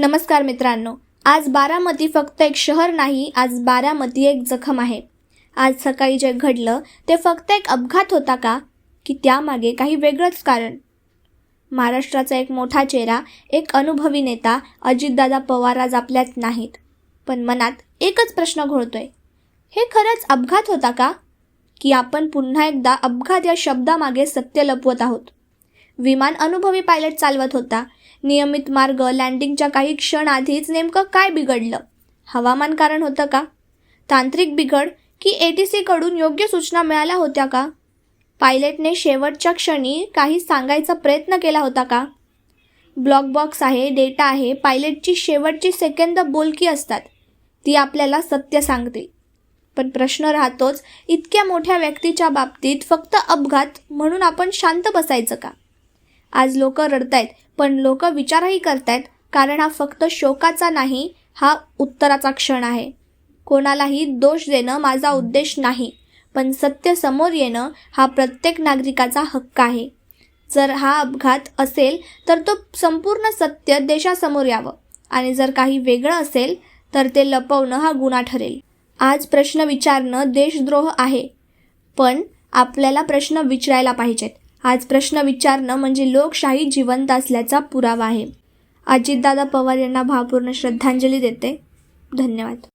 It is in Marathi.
नमस्कार मित्रांनो, आज बारामती फक्त एक शहर नाही, आज बारामती एक जखम आहे. आज सकाळी जे घडलं ते फक्त एक अपघात होता का, की त्यामागे काही वेगळंच कारण? महाराष्ट्राचा एक मोठा चेहरा, एक अनुभवी नेता अजितदादा पवार आज आपल्यात नाहीत. पण मनात एकच प्रश्न घोळतोय, हे खरंच अपघात होता का, की आपण पुन्हा एकदा अपघात या शब्दामागे सत्य लपवत आहोत? विमान अनुभवी पायलट चालवत होता. नियमित मार्ग लँडिंगच्या काही क्षण आधीच नेमकं काय बिघडलं? हवामान कारण होतं का? तांत्रिक बिघड की ATC कडून योग्य सूचना मिळाल्या होत्या का? पायलटने शेवटच्या क्षणी काही सांगायचा प्रयत्न केला होता का? ब्लॉक बॉक्स आहे, डेटा आहे, पायलटची शेवटची सेकंद बोलकी असतात, ती आपल्याला सत्य सांगते. पण प्रश्न राहतोच, इतक्या मोठ्या व्यक्तीच्या बाबतीत फक्त अपघात म्हणून आपण शांत बसायचं का? आज लोक रडतायत, पण लोक विचारही करतायत, कारण हा फक्त शोकाचा नाही, हा उत्तराचा क्षण आहे. कोणालाही दोष देणं माझा उद्देश नाही, पण सत्य समोर येणं हा प्रत्येक नागरिकाचा हक्क आहे. जर हा अपघात असेल तर तो संपूर्ण सत्य देशासमोर यावं, आणि जर काही वेगळं असेल तर ते लपवणं हा गुन्हा ठरेल. आज प्रश्न विचारणं देशद्रोह आहे, पण आपल्याला प्रश्न विचारायला पाहिजेत. आज प्रश्न विचारणं म्हणजे लोकशाही जिवंत असल्याचा पुरावा आहे. अजितदादा पवार यांना भावपूर्ण श्रद्धांजली देते. धन्यवाद.